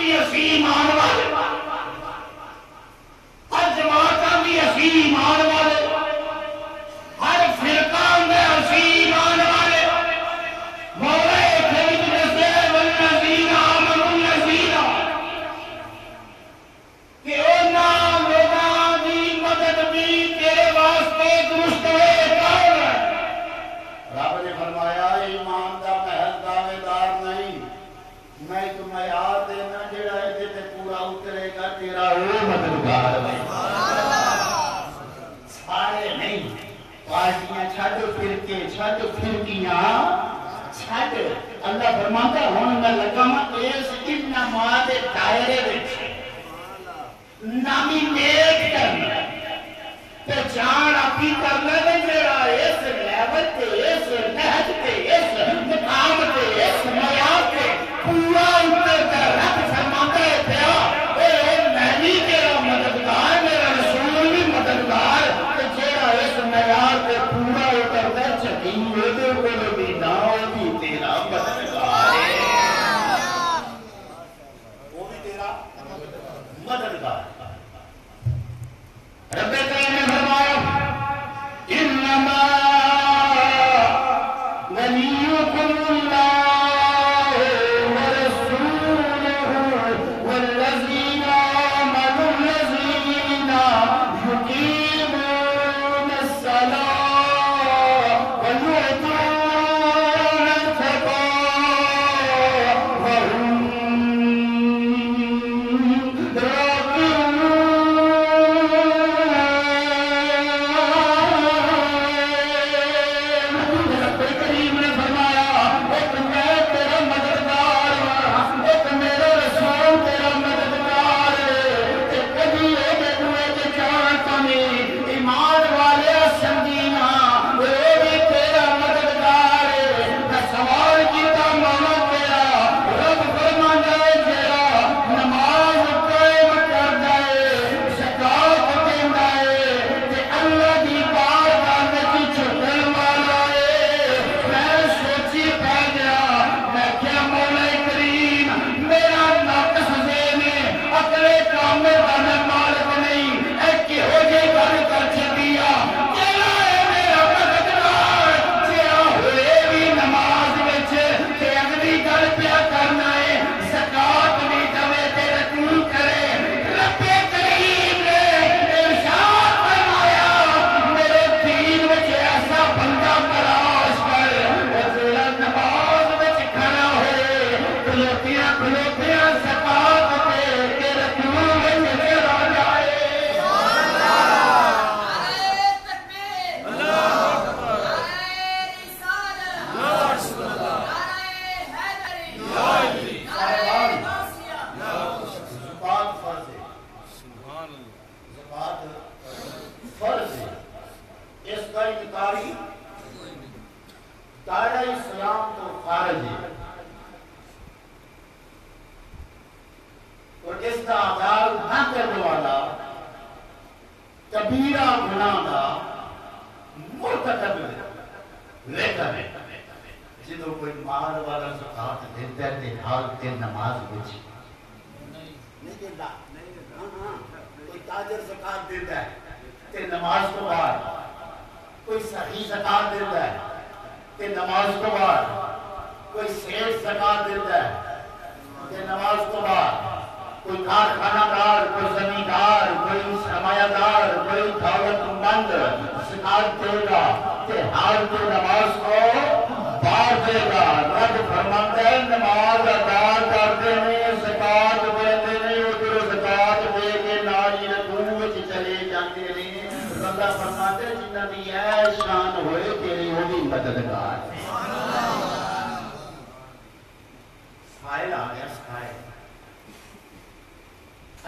بھی اسی ایمان والے، ہر جماعتاں بھی اسی ایمان والے، ہر فرقہ میں اسی ایمان والے۔ مولا کریم نے سے والذین آمنوا الذین کہ انہاں لوگاں دی مدد بھی تیرے واسطے درست ہے کون ہے؟ رب نے فرمایا ایمان دا محض دعوے دار نہیں، میں ایک معیار دینا جڑا ہے تے پورا اترے گا تیرا وہ مددگار ہے۔ سارے نہیں، پارٹیاں چھڈ، فرقے چھڈ، فرقیاں چھڈ۔ اللہ فرماتا ہن میں لگا میں اس انما دے دائرے وچ نامینیٹ کرنا تے جان اپی کرنا تے جڑا اس لیول تے اس نہج تے اس مقام تے اس معیار تے پورا اترتا رب فرماتا ہے پیا اے میں بھی تیرا مددگار، میرا رسول بھی مددگار، تے جڑا اس معیار تے پورا اترتا چکی دے کول بھی نہ او بھی تیرا مددگار ہے، وہ بھی تیرا مددگار۔ رب کریم نے فرمایا انما ولیکم اللہ ورسولہ والذین آمنوا الذین یقیمون الصلاۃ ویؤتون الزکاۃ وهم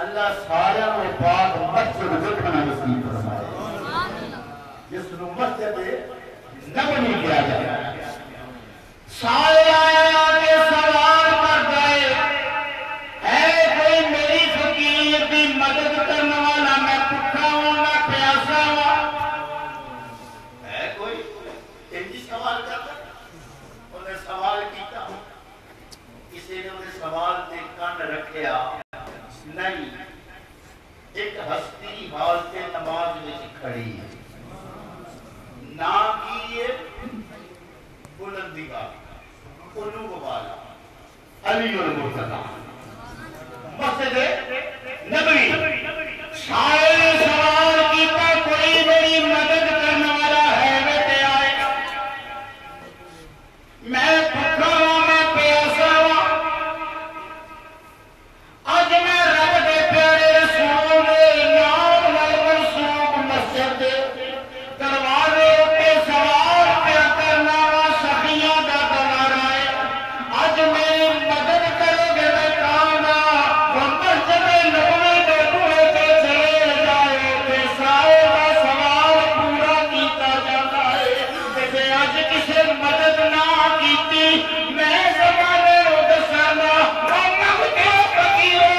اللہ سارے کو پاک مسجد دیکھنا نصیب فرمائے، جس کو مسجد نبوی کیا جائے۔ سارے آیا کے سوال کر گئے، اے کوئی میری فقیر کی مدد کرنے والا، میں بھوکا ہوں میں پیاسا ہوں، اے کوئی تیجی سوال کرتا؟ انہیں سوال کیتا، کسی نے انہیں سوال دیکھا کن رکھیا نہیں ایک ہستی حالت نماز میں کھڑی ہے نہ کیے بلندی والا قلوب والا علی المرتضی مسجد نبوی شاعر سوال کیتا کوئی بڑی مدد کرنے والا ہے بیٹے آئے میں بھوکا ہوں میں پیاسا ہوں آج میں رب دے پیارے رسول نام نال منسوب مسجد دروازے تے سوال پہ کرنا وا سخیاں دا گوارا ہے آج میری مدد کرو گے میں کہاں وہ مسجد نبوی دے بوئے تے چلے جائے تے سائے دا سوال پورا کیتا جاتا ہے تے جے آج کسے مدد نہ کیتی میں زمانے نو دسانا وہ منگتے فقیرو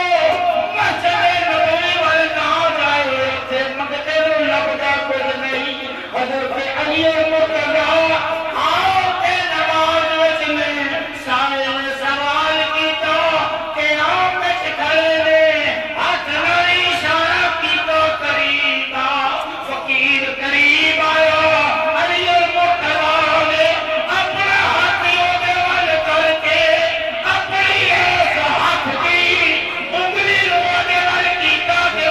مسجد نبوی وال نہ جائے تے منگتے نو لبدا کچھ نہیں حضرت علی المرتضی آپ کے نماز وچ نے سائے نے سوال کیتا کہ آپ وچ کھڑے نے ہاتھ نال اشارہ کیتا قریب آ فقیر قریب آیا علی المرتضی نے اپنا ہاتھ اودے ول کر کے اپنی اس ہاتھ دی انگلی اودے ول کیتا کہ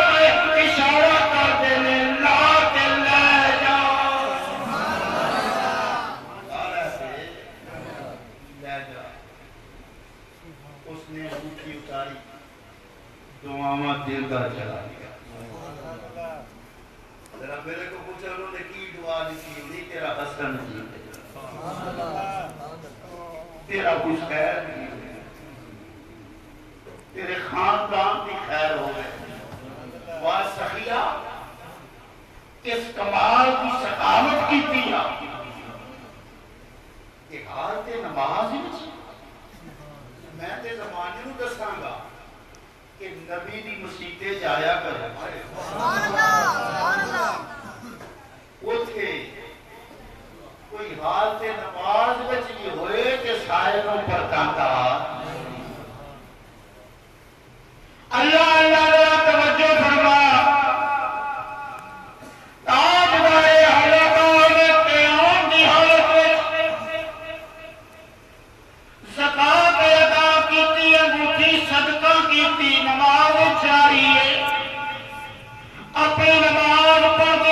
اشارہ کر دے نے لا کے لے جا لے جا اس نے انگلی اتاری دعاواں دیتا چلا گیا ذرا میرے کو پوچھا انہوں نے کی دعا دی نہیں تیرا حسن جی تیرا کچھ خیر نہیں تیرے خاندان کی خیر ہو گئے وا سخیہ اس کمال کی سقامت کی دیا کہ حالت نماز وچ میں تے زمانے نو دساں گا کہ نبی دی مسیتے جایا کرو اوتھے کوئی حالت نماز وچ بھی ہوئے کہ سائے نو پرکاندا اللہ اللہ ذرا توجہ فرما تاجدار حلقہ میں قیام دی حالت وچ زکات ادا کیتی انگوٹھی صدقہ کیتی نماز جاری ہے اپنی نماز پڑھ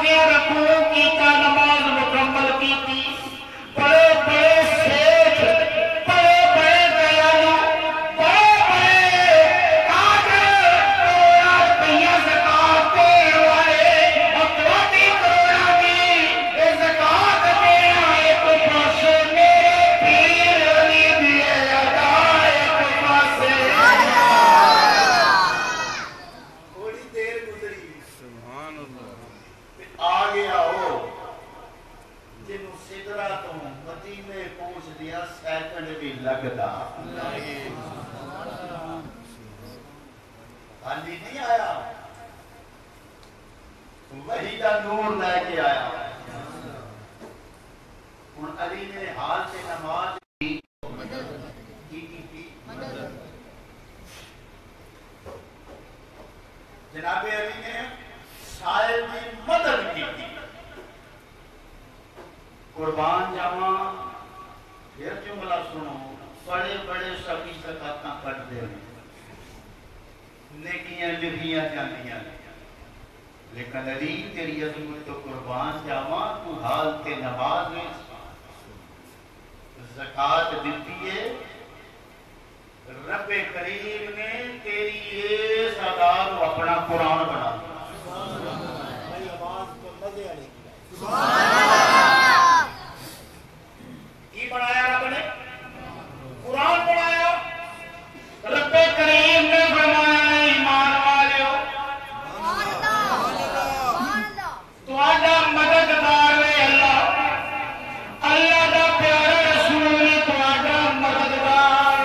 گیا رکوع کیتا نماز مکمل کیتی بڑے بڑے سیٹھ بڑے بڑے دیالو بڑے بڑے تاجر کروڑاں روپیہ زکات دے والے اور 20 کروڑاں دی یہ زکات دینا ایک پاسے میرے پیر علی دی ادا ایک پاسے تھوڑی دیر گزری سبحان اللہ آ گیا ہو جنہوں سدرہ تو مدینے پہنچ دیا سیکنڈ بھی لگدا خالی نہیں آیا وحی دا نور لے کے آیا ان علی نے حال سے نماز کی جناب علی نے سائل کی مدد کی قربان جاواں یہ جملہ سنو بڑے بڑے سبھی زکاتاں کٹتے ہیں نیکیاں لکھیاں جاندیاں لیکن علی تیری عظمت تو قربان جاواں تو حالت نماز میں زکات دیتی ہے رب کریم نے تیری اس ادا کو اپنا قرآن بنا کی بنایا رب نے قرآن بنایا رب کریم نے فرمایا ایمان والو تو آجا مددگار ہے اللہ اللہ دا پیارا رسول نے تو آجا مددگار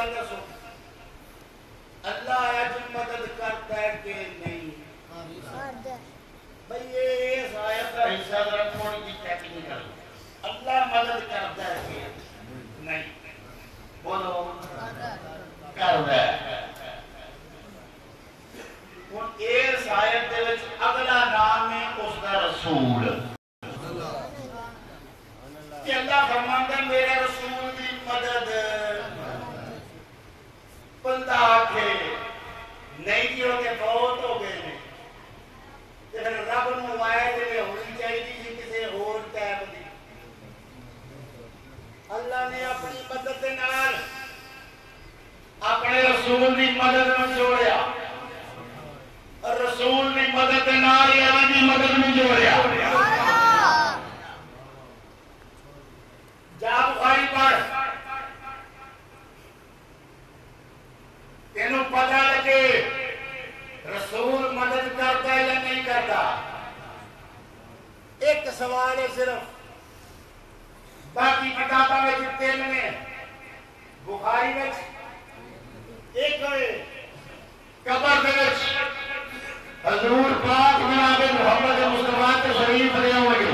گل دسو اللہ اج مدد کرتا ہے کہ نہیں؟ بھئی یہ اس آیت کا حصہ ذرا تھوڑی سی ٹیکنیکل اللہ مدد کرتا ہے کہ نہیں؟ بولو کرتا ہے۔ ہن اس آیت دے وچ اگلا نام ہے اس دا رسول کہ اللہ فرماندا ہے میرے رسول دی مدد بندہ آکھے نہیں جی ہوتے بہت ہو گئے ہیں پھر رب نو آیت میں ہونی چاہیے جی کسی اور ٹائپ دی۔ اللہ نے اپنی مدد دے نال اپنے رسول دی مدد نو جوڑیا اور رسول دی مدد دے نال علی دی مدد نو جوڑیا۔ جا بخاری پڑھ تینوں پتہ لگے رسول مدد کرتا ہے یا نہیں کرتا۔ ایک سوال ہے صرف، باقی کتابوں میں تین نے، بخاری میں ایک ہے قبر میں حضور پاک جناب محمد مصطفیٰ کے شریف لے ہوں گے۔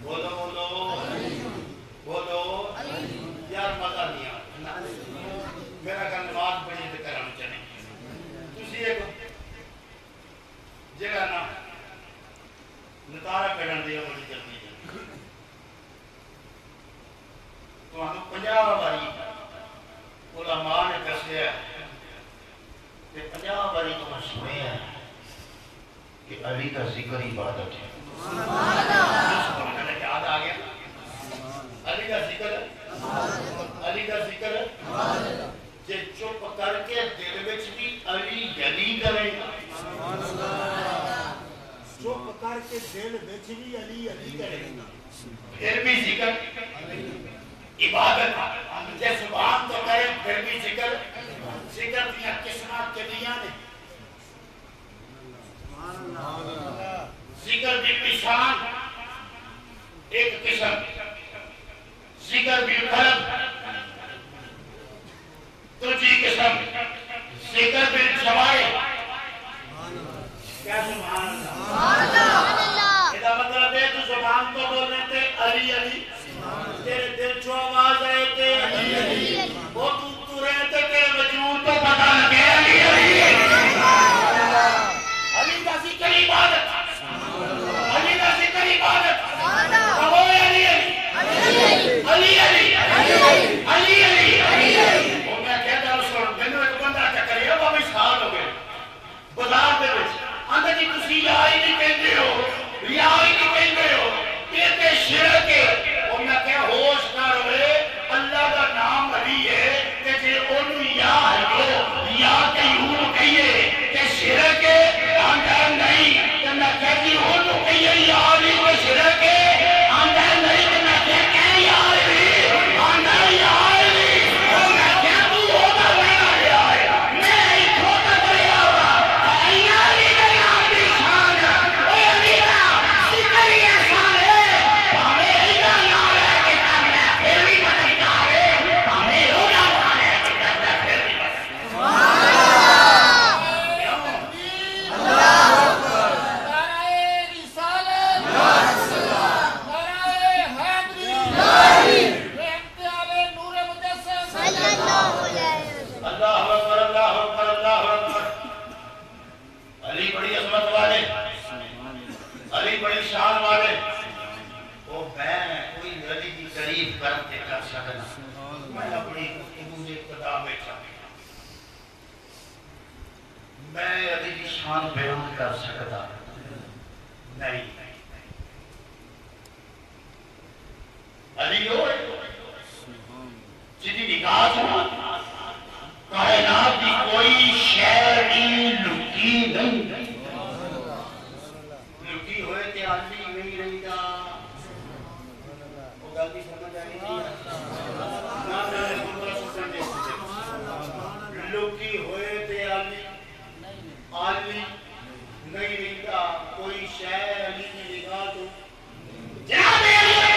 بولو بولو بولو یار مزہ نہیں آتا میرا کہا نماز بڑی ذکر ہم چلیں تسی ایک جگہ نا نتارہ کرن دیا بڑی جلدی تو ہم 50 باری علماء نے دسیا کہ 50 باری تو میں سنے ہیں کہ علی کا ذکر عبادت ہے یاد آ گیا علی کا ذکر علی کا ذکر جے چپ کر کے دل وچ بھی علی یلی کرے چپ کر کے دل وچ بھی علی یلی کرے پھر بھی ذکر عبادت جے زبان تو کرے پھر بھی ذکر ذکر دیا قسمات کے دیا نے ذکر بھی پشان ایک قسم ذکر بھی قلب دوسری قسم ذکر بھی جوائے کیا سبحان اللہ یہ مطلب ہے تو زبان تو بولنے تھے علی علی تیرے دل جو آواز آئے تھے علی علی وہ تو رہتے تیرے وجود تو پتا لگے علی علی علی کا ذکر عبادت علی کا ذکر عبادت کہو علی علی علی علی علی علی وہ میں کہتا ہوں سن مینوں ایک بندہ ٹکریا وہ بھی سال ہو گئے بازار دے وچ آندا جی تسی یا ہی نہیں کہندے ہو یا ہی نہیں کہندے ہو یہ تے شرک ہے وہ میں کہ ہوش کر ہوئے اللہ کا نام علی ہے کہ جے اونوں یا ہو یا کہ یوں کہیے کہ شرک ہے آندا نہیں کہ میں کہتی اونوں کہیے یا علی کو شرک ہے آندا نہیں کہ میں کہ یا علی آندا یا علی وہ میں کہ تو ہوتا بنا گیا ہے میں ہی چھوٹا کریا ہوا یا علی کا نام دی شان او علی کا ذکر یہ شان ہے ہمیں علی کا نام ہے کہ پھر بھی بتاتا ہے ہمیں رونا ہے کہ پھر بھی علی بڑی عظمت والے علی بڑی شان والے وہ میں کوئی علی کی قریب کرتے کر سکنا میں اپنی گفتگو ابتدا بیٹھا میں علی کی شان بیان کر سکتا نہیں علی ہوئے جدی نگاہ سنا کائنات کی کوئی شہری لکی نہیں لکی ہوئے کہ علی نہیں رہی گا وہ غلطی سمجھ آئی نہیں لکی ہوئے تھے علی علی نہیں رہی گا کوئی شہر علی کی نگاہ تو جناب علی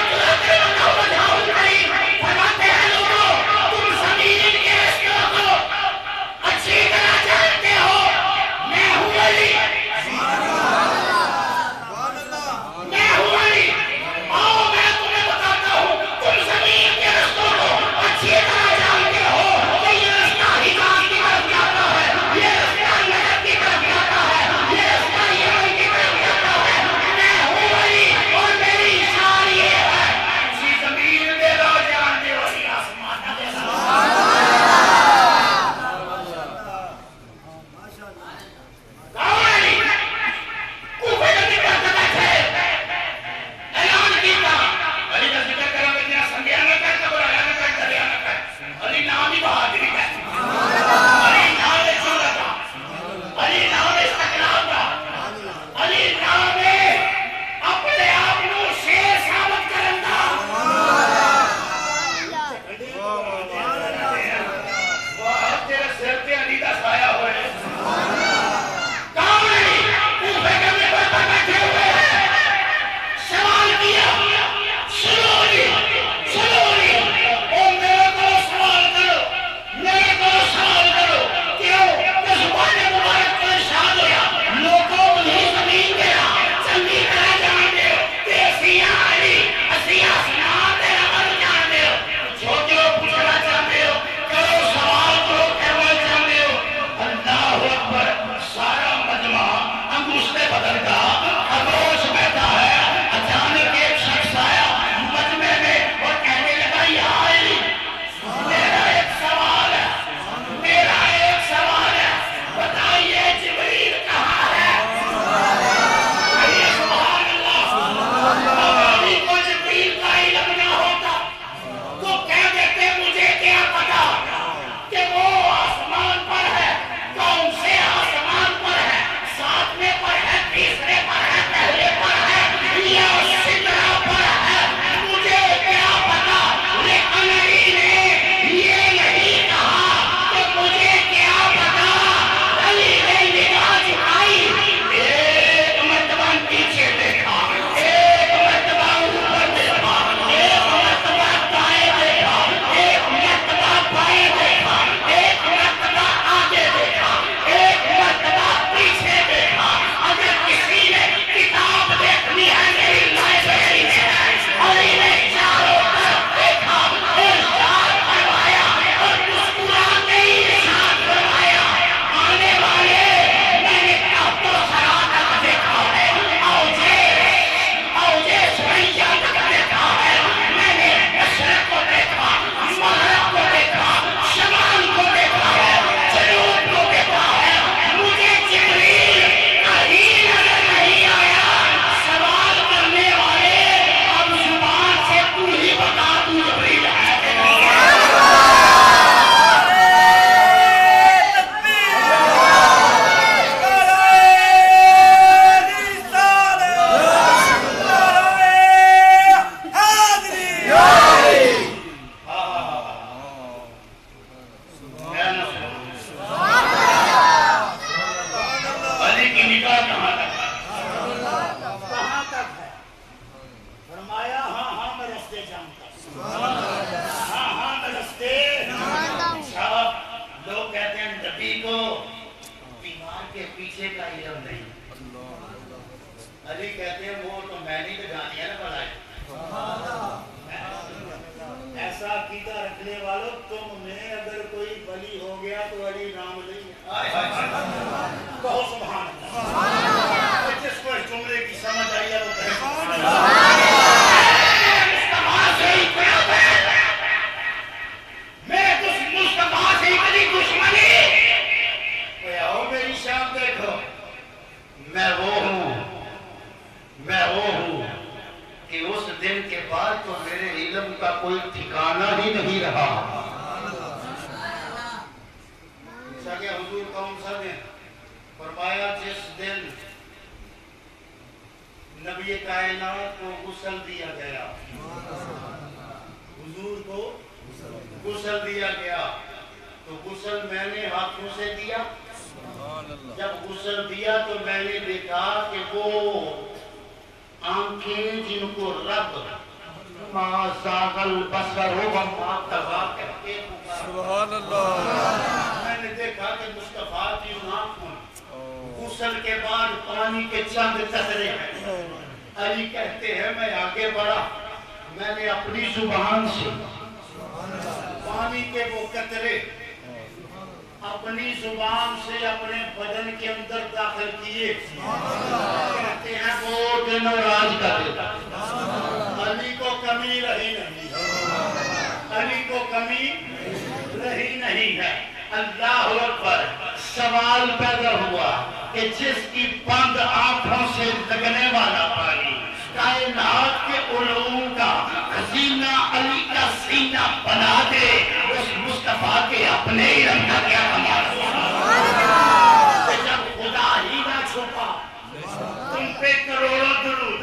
ہاں ہاں نمستے. اچھا لوگ کہتے ہیں نبی کو دیوار کے پیچھے کا علم نہیں. علی کہتے ہیں وہ تو میں نہیں لگانی ہے نا بھلائی. ایسا عقیدہ رکھنے والوں تم میں اگر کوئی ولی ہو گیا تو علی نام نہیں ہے. بہت سبحان اللہ. جس کو اس جملے کی سمجھ آئی ہے وہ کہے سبحان اللہ. میں کچھ مصطفیٰ سے اتنی دشمنی. آؤ میری شان دیکھو. میں وہ ہوں کہ اس دن کے بعد تو میرے علم کا کوئی ٹھکانہ ہی نہیں رہا. کہ حضور کون سا دن فرمایا جس دن نبی کائنات کو غسل دیا گیا. حضور کو غسل دیا گیا تو غسل میں نے ہاتھوں سے دیا. جب غسل دیا تو میں نے دیکھا کہ وہ آنکھیں جن کو رب ما زاغ البصر وما طغى کہتے ہیں. سبحان اللہ. میں نے دیکھا کہ مصطفیٰ کی آنکھوں غسل کے بعد پانی کے چند قطرے ہیں. علی کہتے ہیں میں آگے بڑھا. میں نے اپنی زبان سے پانی کے وہ قطرے اپنی زبان سے اپنے بدن کے اندر داخل کیے. کہتے ہیں وہ دن اور آج کا دن علی کو کمی رہی نہیں. علی کو کمی رہی نہیں ہے. اللہ اکبر. سوال پیدا ہوا کہ جس کی بند آنکھوں سے لگنے والا پانی کائنات کے علوم کا خزینہ علی کا سینہ بنا دے اس مصطفیٰ کے اپنے علم کا کیا کمال. جب خدا ہی نہ چھپا تم پہ کروڑوں درود.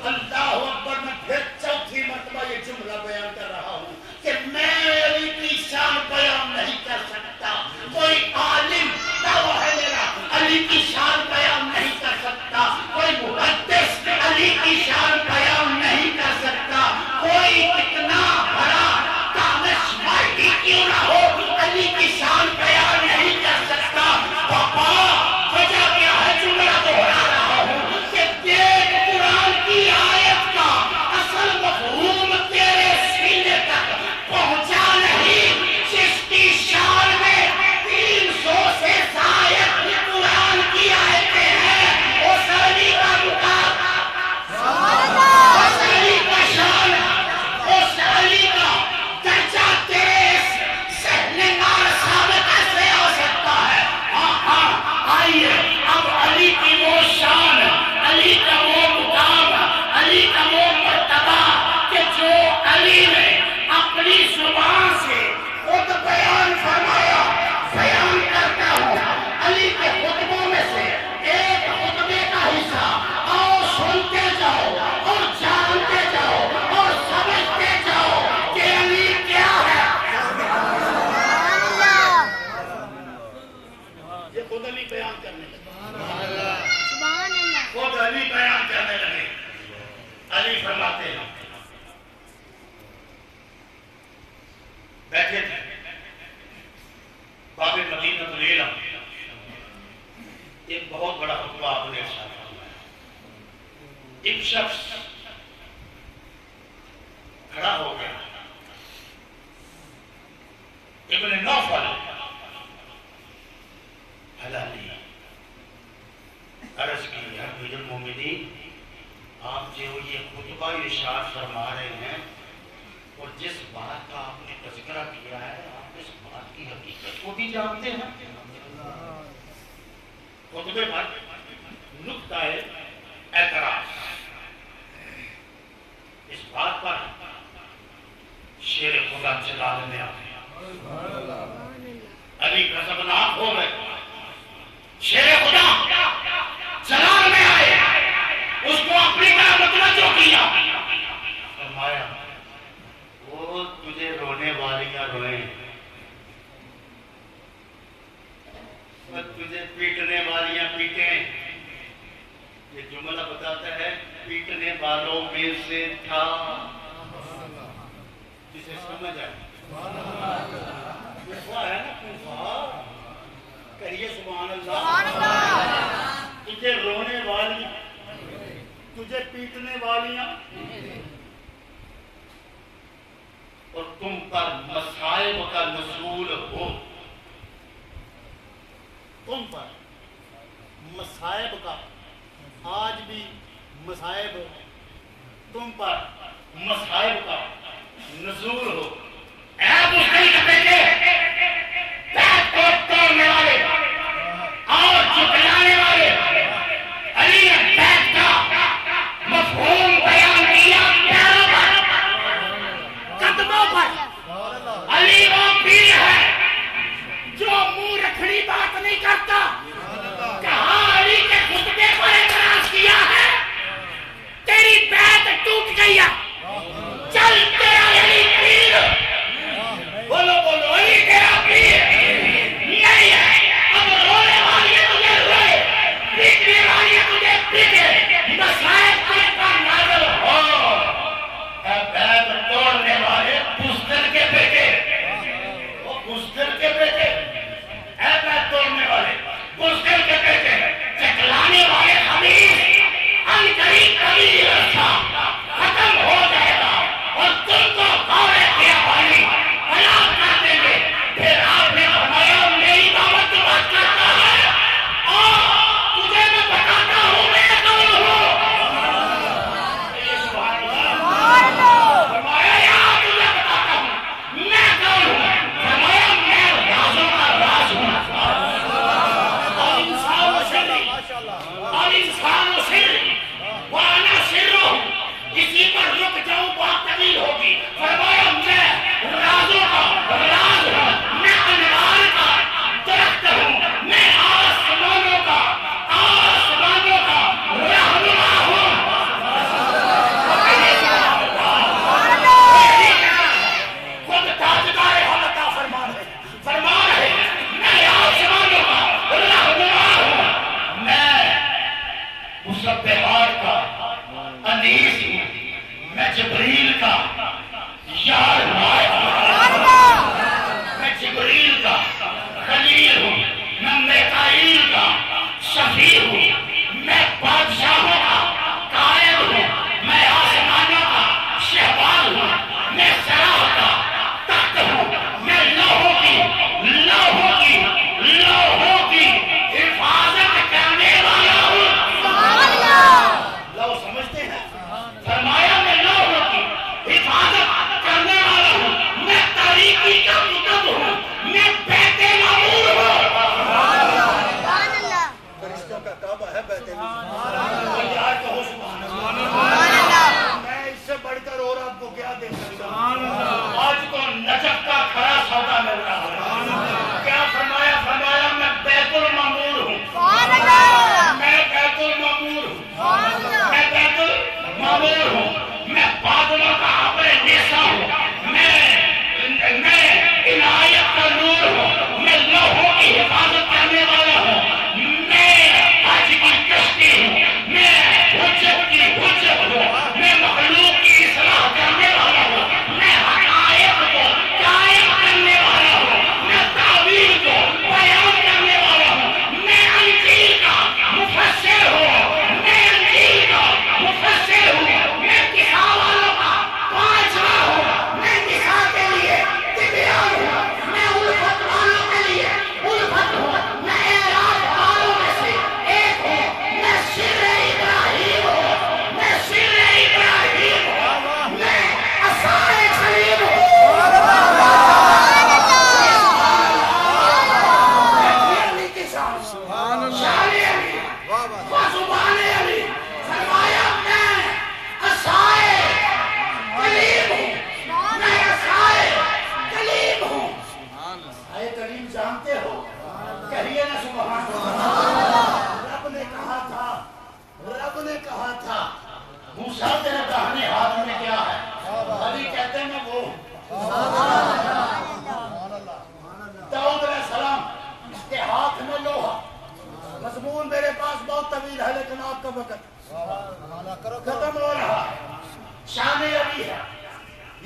اللہ اکبر. میں پھر چوتھی مرتبہ یہ جملہ بیان کر رہا ہوں کہ میں علی کی شان بیان نہیں کر سکتا. کوئی عالم دعویٰ ہے میرا علی کی شان بیان نہیں کر سکتا. کوئی محدث علی کی شان بیان نہیں کر سکتا. کوئی کتنا بڑا دانشور ہی کیوں نہ ہو علی کی شان بیان نہیں کر سکتا. پاپا وجہ کیا ہے جملہ دوہرا رہا ہوں کہ دیکھ قرآن کی آیت کا اصل مفہوم تیرے سینے تک پہنچا نہیں. جس کی شان میں 300 سے زائد قرآن کی آیتیں ہیں اس علی کا مقام اس علی کا شان اس علی کا درجہ تیرے سہنے نار ثابت ایسے ہو سکتا ہے. ہاں آئیے اب علی کی وہ شان علی کا وہ مقام علی کا وہ مرتبہ کہ جو علی نے اپنی زبان سے خود بیان فرمایا. بیان کرتا ہوں علی کے خطبوں میں سے ایک خطبے کا حصہ آؤ سنتے جاؤ اور جانتے جاؤ اور سمجھتے جاؤ کہ علی کیا ہے. یہ خود علی بیان کرنے لگے. خود علی بیان کرنے لگے. علی فرماتے ہیں بیٹھے تھے باب مدینہ العلم. ایک بہت بڑا خطبہ آپ نے ارشاد فرمایا. ایک شخص کھڑا ہو گیا. ابن نوفل حلالی عرض کی امیر المومنین آپ جو یہ خطبہ ارشاد فرما رہے ہیں اور جس بات کا آپ نے تذکرہ کیا ہے آپ اس بات کی حقیقت کو بھی جانتے ہیں. خطبے پر نقطہ اعتراض اس بات پر شیر خدا جلال میں آ گیا. علی غضبناک ہو گئے. شیر خدا جلال میں آئے. اس کو اپنی طرح متوجہ کیا. فرمایا وہ تجھے رونے والیاں روئیں تجھے پیٹنے والیاں پیٹیں. یہ جملہ بتاتا ہے پیٹنے والوں میں سے تھا نہ جائے. کوفہ ہے نا کوفہ, کہیے سبحان اللہ. تجھے رونے والی, تجھے پیٹنے والیاں اور تم پر مصائب کا نزول ہو, تم پر مصائب کا, آج بھی مصائب تم پر مصائب کا نزول ہو. اے ابو حنیفہ کا بیٹے, بیت کو توڑنے والے اور جھٹلانے والے, علی نے بیت کا مفہوم بیان کیا پیروں پر, قدموں پر. علی وہ پیر ہے جو منہ رکھڑی بات نہیں کرتا. کہاں علی کے خطبے کو اعتراض کیا ہے, تیری بیعت ٹوٹ گئی ہے, چل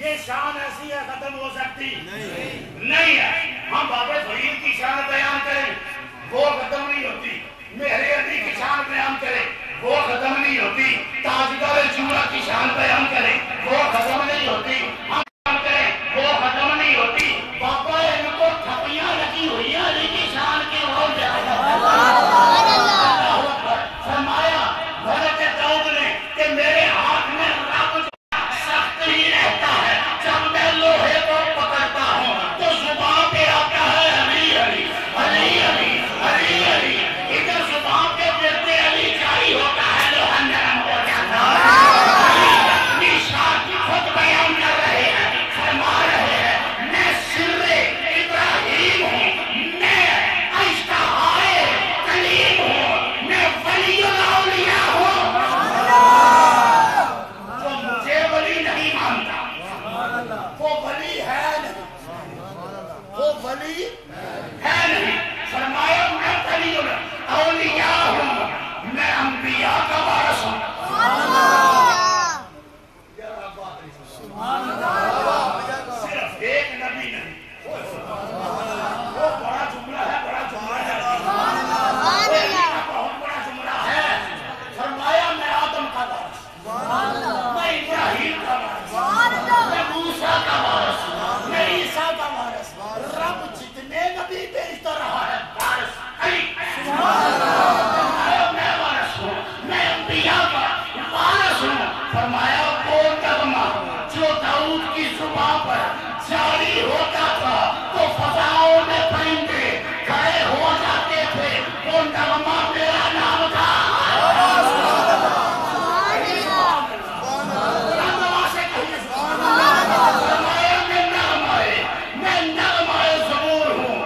یہ شان ایسی ہے ختم ہو سکتی نہیں ہے. ہم بابا فرید کی شان بیان کریں وہ ختم نہیں ہوتی. میرے علی کی شان بیان کریں وہ ختم نہیں ہوتی. تاجدار جمعہ کی شان بیان کریں وہ ختم نہیں ہوتی. ہم بیان کریں وہ ختم نہیں ہوتی. بابا ان کو تھپیاں لگی ہوئی ہیں علی کی شان کی اور زیادہ. فرمایا حضرت داؤد نے کہ میرے ہاتھ میں رب سخت ہی رہتا ہے. جب میں لوہے کو پکڑتا ہوں تو زبان پہ آتا ہے علی علی علی علی علی علی. ادھر زبان پہ پھرتے علی جاری ہوتا ہے لوہا نرم ہو جاتا ہے. اپنی شان خود بیان کر رہے ہیں فرما رہے ہیں میں سر ابراہیم ہوں میں اشتہائے کلیم ہوں میں ولی الاولیاء ہوں. جو مجھے ولی نہیں مانتا وہ ولی ہے نہیں وہ ولی ہے نہیں. فرمایا میں ولی الاولیاء ہوں میں انبیاء کا وارث ہوں. صرف ایک نبی نہیں وہ بڑا جملہ ہے بڑا جملہ ہے بہت بڑا جملہ ہے. فرمایا میں آدم کا وارث میں ابراہیم کا وارث میں موسیٰ کا وارث میں عیسیٰ کا وارث. رب جتنے نبی بھیجتا رہا ہے وارث علی. فرمایا میں وارث ہوں میں انبیاء کا وارث ہوں. فرمایا وہ نغمہ جو داؤد کی زبان پر جاری ہوتا تھا تو فضاؤں میں پرندے کھڑے ہو جاتے تھے. وہ نغمہ میرا نام تھا. نغمہ سے کہیے فرمایا میں نغمہ زبور ہوں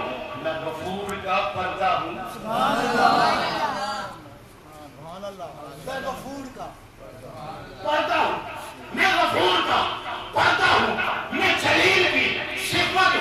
میں غفور کا پردہ ہوں. میں غفور کا پردہ ہوں میں غفور کا پردہ ہوں. میں جلیل کی صفت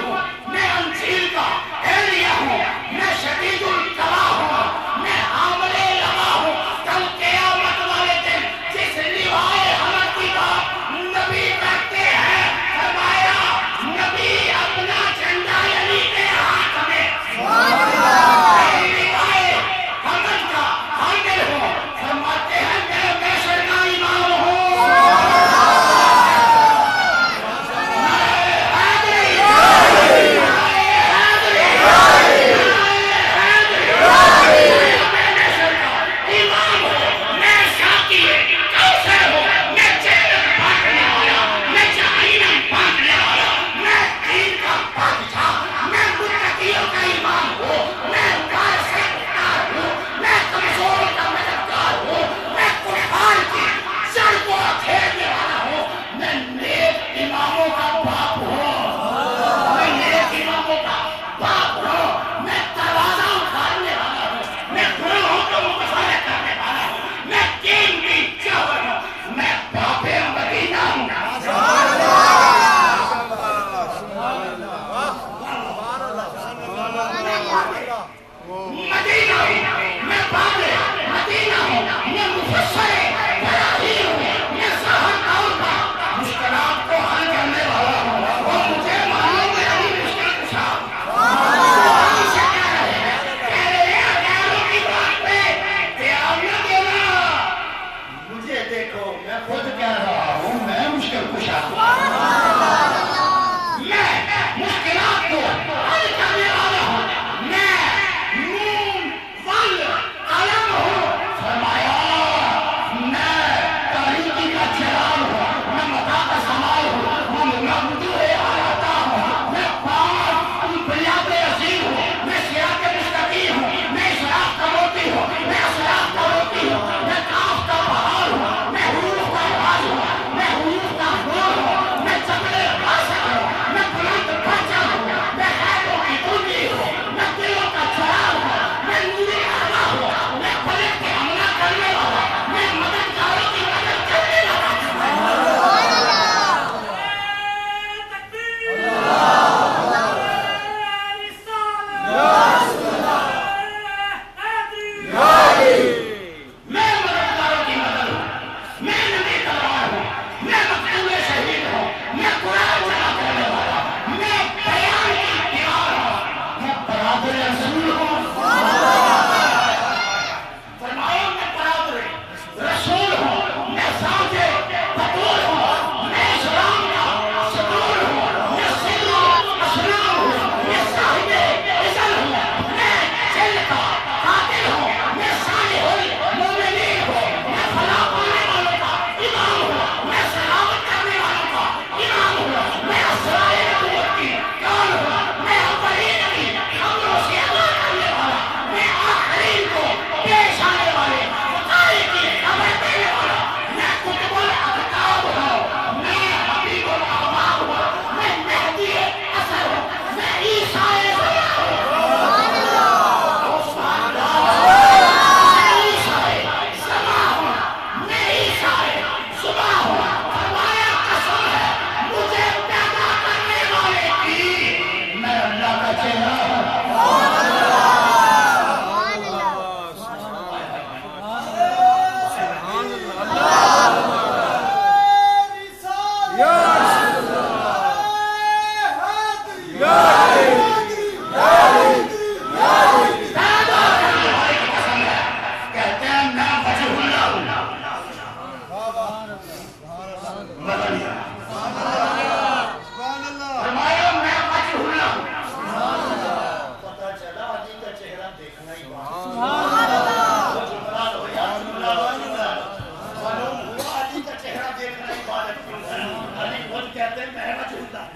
کہتے ہیں میں وجہ اللہ،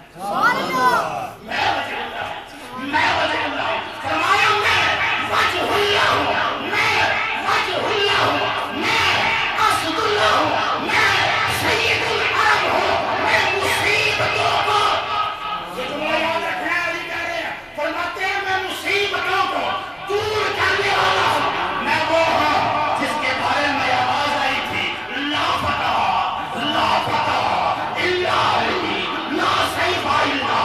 میں وجہ اللہ، میں وجہ اللہ، فرمایا میں وجہ اللہ ہوں، میں وجہ اللہ ہوں، میں اسد اللہ ہوں، میں سید العرب ہوں، میں مصیبتوں کو، یہ جملہ یاد رکھنا ہے، علی کہہ رہے ہیں، فرماتے ہیں میں مصیبتوں کو دور کرنے والا ہوں، میں وہ ہوں جس کے بارے میں آواز آئی تھی لا فتح لا فتح الا علی لا سیف الا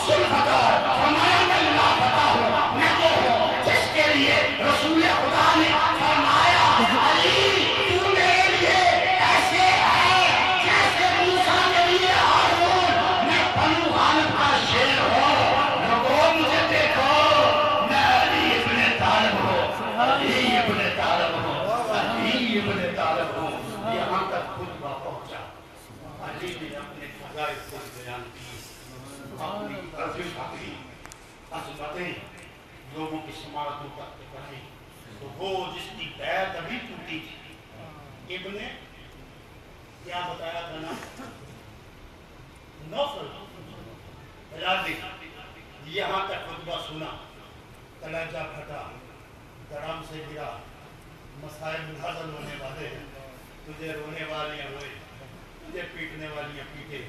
سلطہ، فرمایا میں لا فتح ہوں، میں وہ ہوں جس کے لیے رسول خدا نے فرمایا علی تو میرے لیے ایسے ہے جیسے موسیٰ کے لیے ہارون، میں بنو غالب کا شیر ہوں، لوگوں مجھے دیکھو، میں علی ابن طالب ہوں، علی ابن طالب ہوں، علی ابن طالب ہوں، یہاں تک خطبہ پہنچا، علی نے اپنے فضائل کو بیان کی، اپنی عظمتیں عظمتیں لوگوں کی سماعتوں تک پہنچی، تو وہ جس کی بیعت ابھی ٹوٹی تھی، ابن کیا بتایا تھا نا نوفل بلادی، یہاں تک خطبہ سنا، کلیجہ پھٹا، درام سے گرا، مسائل منحصر ہونے والے ہیں، تجھے رونے والیاں روئے، تجھے پیٹنے والیاں پیٹے،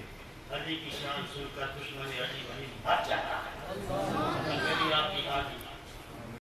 علی کی شان سن کر دشمن علی وہیں بھاگ جاتا ہے، میری آپ کی حاضری